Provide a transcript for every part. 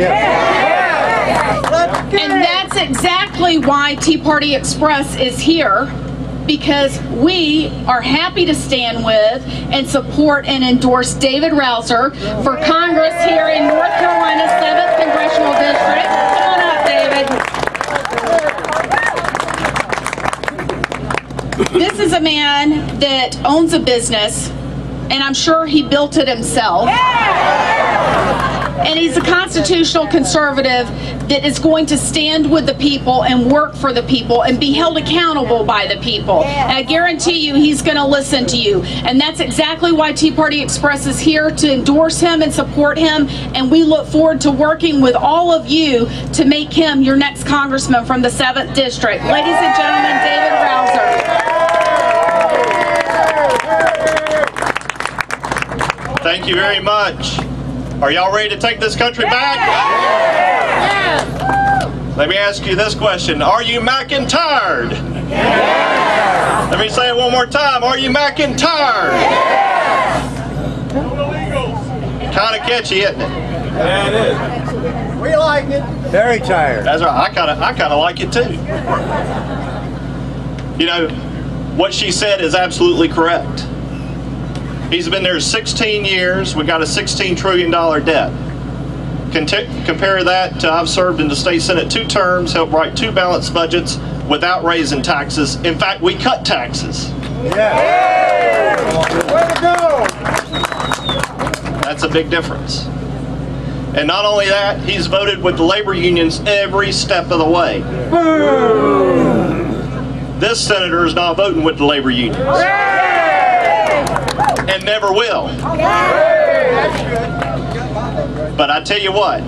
And that's exactly why Tea Party Express is here, because we are happy to stand with and support and endorse David Rouzer for Congress here in North Carolina's 7th Congressional District. Come on up, David. This is a man that owns a business, and I'm sure he built it himself. And he's a constitutional conservative that is going to stand with the people and work for the people and be held accountable by the people. And I guarantee you he's going to listen to you. And that's exactly why Tea Party Express is here, to endorse him and support him. And we look forward to working with all of you to make him your next congressman from the 7th District. Ladies and gentlemen, David Rouzer. Thank you very much. Are y'all ready to take this country back? Yes. Let me ask you this question. Are you McIntyred? Yes. Let me say it one more time. Are you McIntyred? Yes. Kind of catchy, isn't it? Yeah, it is. We like it. Very tired. That's right. I kind of like it too. You know, what she said is absolutely correct. He's been there 16 years. We got a $16 trillion debt. Compare that to I've served in the state senate 2 terms, helped write 2 balanced budgets without raising taxes. In fact, we cut taxes. Yeah. Way to go. That's a big difference. And not only that, he's voted with the labor unions every step of the way. This senator is not voting with the labor unions. And never will. But I tell you what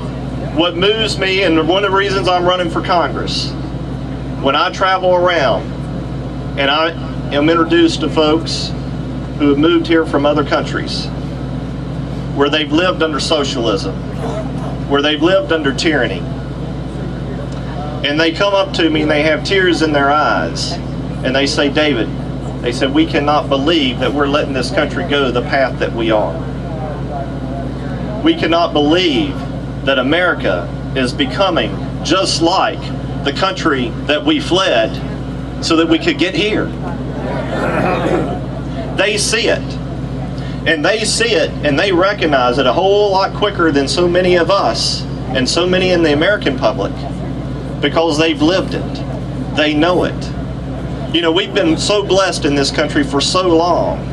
moves me, and one of the reasons I'm running for Congress, when I travel around and I am introduced to folks who have moved here from other countries, where they've lived under socialism, where they've lived under tyranny, and they come up to me and they have tears in their eyes, and they say, David, they said, we cannot believe that we're letting this country go the path that we are. We cannot believe that America is becoming just like the country that we fled so that we could get here. They see it. And they see it and they recognize it a whole lot quicker than so many of us and so many in the American public, because they've lived it. They know it. You know, we've been so blessed in this country for so long.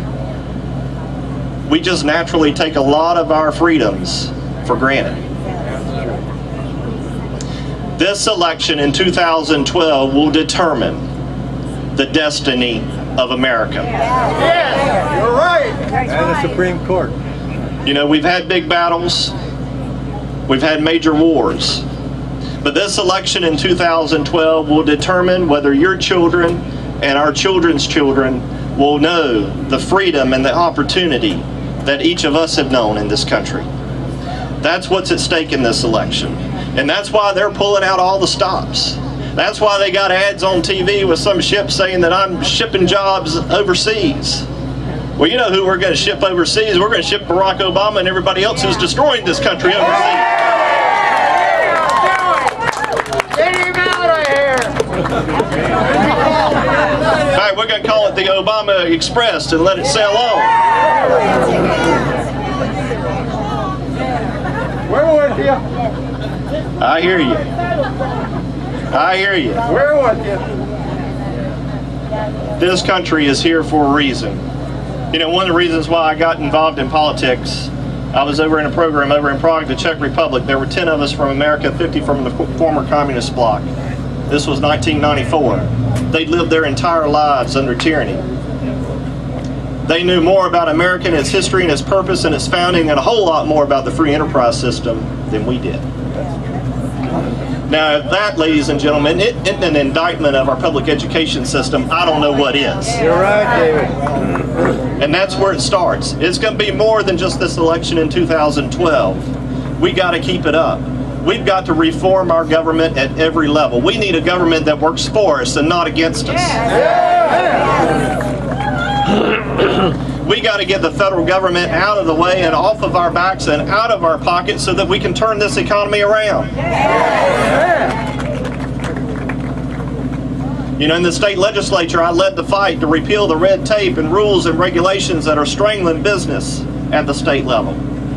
We just naturally take a lot of our freedoms for granted. This election in 2012 will determine the destiny of America. Yeah, you're right. And the Supreme Court. You know, we've had big battles. We've had major wars. But this election in 2012 will determine whether your children and our children's children will know the freedom and the opportunity that each of us have known in this country. That's what's at stake in this election. And that's why they're pulling out all the stops. That's why they got ads on TV with some ship saying that I'm shipping jobs overseas. Well, you know who we're going to ship overseas? We're going to ship Barack Obama and everybody else who's destroying this country overseas. Get him out of here! In fact, we're going to call it the Obama Express and let it sail on. We're with you. I hear you. I hear you. We're with you. This country is here for a reason. You know, one of the reasons why I got involved in politics, I was over in a program over in Prague, the Czech Republic. There were 10 of us from America, 50 from the former communist bloc. This was 1994. They'd lived their entire lives under tyranny. They knew more about America and its history and its purpose and its founding, and a whole lot more about the free enterprise system than we did. Now, if that, ladies and gentlemen, isn't an indictment of our public education system, I don't know what is. You're right, David. And that's where it starts. It's going to be more than just this election in 2012. We got to keep it up. We've got to reform our government at every level. We need a government that works for us and not against us. We got to get the federal government out of the way and off of our backs and out of our pockets so that we can turn this economy around. You know, in the state legislature, I led the fight to repeal the red tape and rules and regulations that are strangling business at the state level.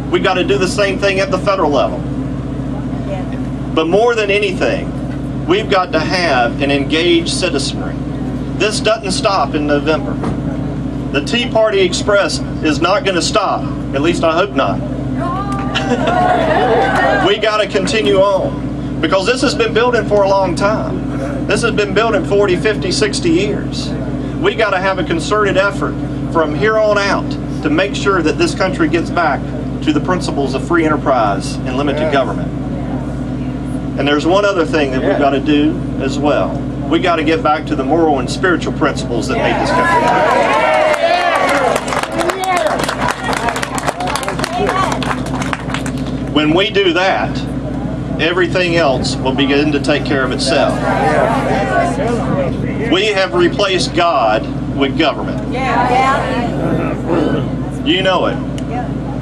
We got to do the same thing at the federal level. But more than anything, we've got to have an engaged citizenry. This doesn't stop in November. The Tea Party Express is not going to stop. At least I hope not. We got to continue on. Because this has been building for a long time. This has been building 40, 50, 60 years. We got to have a concerted effort from here on out to make sure that this country gets back to the principles of free enterprise and limited government. And there's one other thing that we've got to do as well. We got to get back to the moral and spiritual principles that made this country. When we do that, everything else will begin to take care of itself. We have replaced God with government. You know it.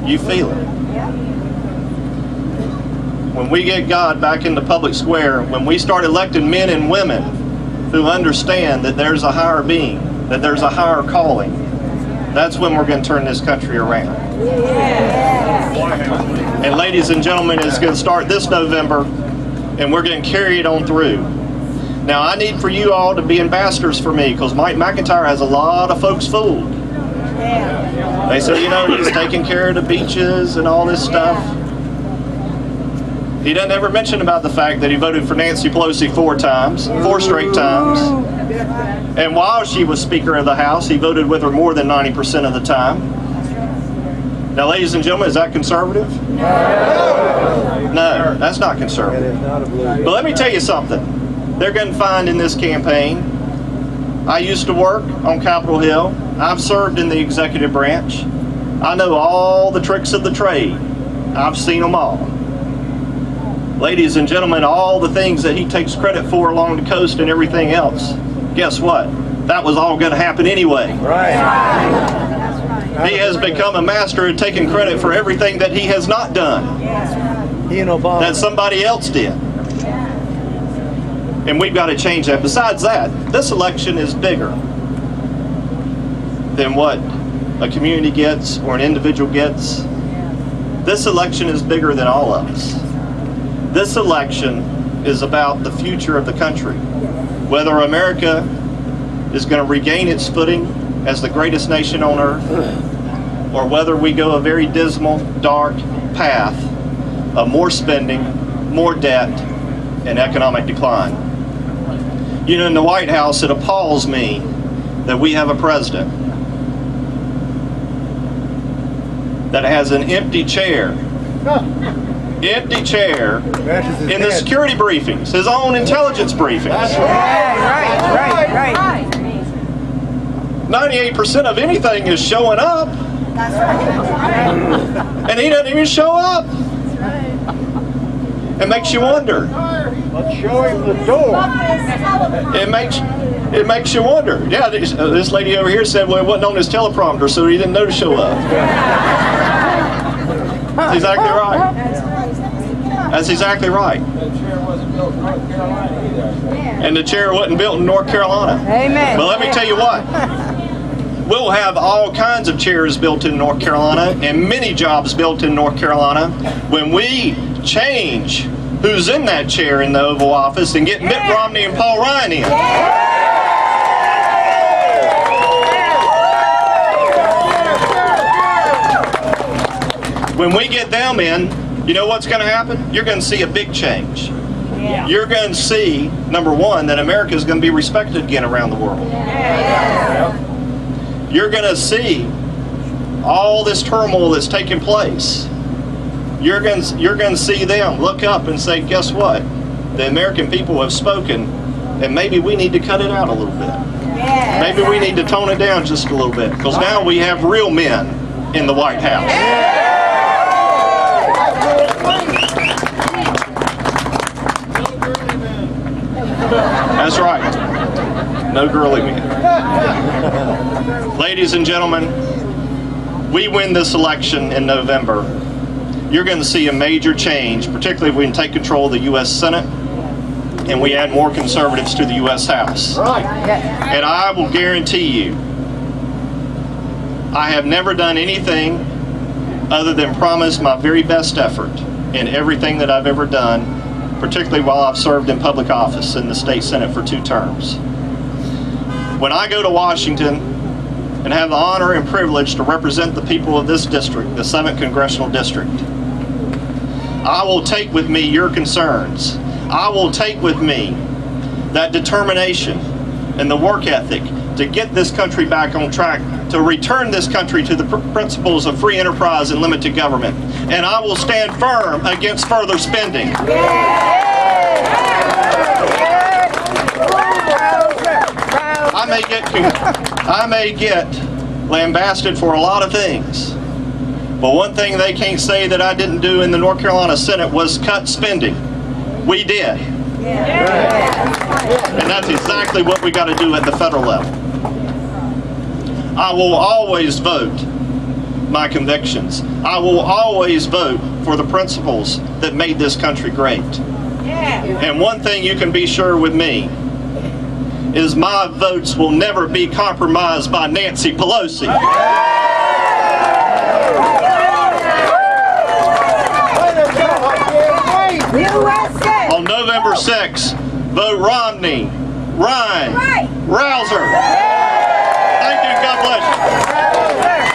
You feel it. When we get God back in the public square, when we start electing men and women who understand that there's a higher being, that there's a higher calling, that's when we're going to turn this country around. And ladies and gentlemen, it's going to start this November, and we're going to carry it on through. Now, I need for you all to be ambassadors for me, because Mike McIntyre has a lot of folks fooled. They say, you know, he's taking care of the beaches and all this stuff. He doesn't ever mention about the fact that he voted for Nancy Pelosi 4 straight times. And while she was Speaker of the House, he voted with her more than 90% of the time. Now, ladies and gentlemen, is that conservative? No, that's not conservative. But let me tell you something. They're going to find in this campaign, I used to work on Capitol Hill. I've served in the executive branch. I know all the tricks of the trade. I've seen them all. Ladies and gentlemen, all the things that he takes credit for along the coast and everything else, guess what? That was all going to happen anyway. Right. He has become a master at taking credit for everything that he has not done. That somebody else did. And we've got to change that. Besides that, this election is bigger than what a community gets or an individual gets. This election is bigger than all of us. This election is about the future of the country. Whether America is going to regain its footing as the greatest nation on earth, or whether we go a very dismal, dark path of more spending, more debt, and economic decline. You know, in the White House, it appalls me that we have a president that has an empty chair in the security briefings, his own intelligence briefings. Right. 98% of anything is showing up. And he doesn't even show up. It makes you wonder. Let's show him the door. It makes you wonder. Yeah, this lady over here said, well, it wasn't on his teleprompter, so he didn't know to show up. That's exactly right. That's exactly right. And the chair wasn't built in North Carolina. Amen. But let me tell you what. We'll have all kinds of chairs built in North Carolina and many jobs built in North Carolina when we change who's in that chair in the Oval Office and get Mitt Romney and Paul Ryan in. When we get them in, you know what's going to happen? You're going to see a big change. You're going to see, number one, that America is going to be respected again around the world. You're going to see all this turmoil that's taking place. You're going to see them look up and say, guess what? The American people have spoken, and maybe we need to cut it out a little bit. Maybe we need to tone it down just a little bit, because now we have real men in the White House. That's right. No girly men. Ladies and gentlemen, we win this election in November, you're going to see a major change, particularly if we can take control of the U.S. Senate and we add more conservatives to the U.S. House. And I will guarantee you, I have never done anything other than promise my very best effort in everything that I've ever done, particularly while I've served in public office in the state Senate for 2 terms. When I go to Washington and have the honor and privilege to represent the people of this district, the 7th Congressional District, I will take with me your concerns. I will take with me that determination and the work ethic to get this country back on track, to return this country to the principles of free enterprise and limited government. And I will stand firm against further spending. I may get lambasted for a lot of things, but one thing they can't say that I didn't do in the North Carolina Senate was cut spending. We did. And that's exactly what we got to do at the federal level. I will always vote my convictions. I will always vote for the principles that made this country great. And one thing you can be sure with me is my votes will never be compromised by Nancy Pelosi. On November 6th, vote Romney, Ryan, Rouzer. Thank you. God bless you.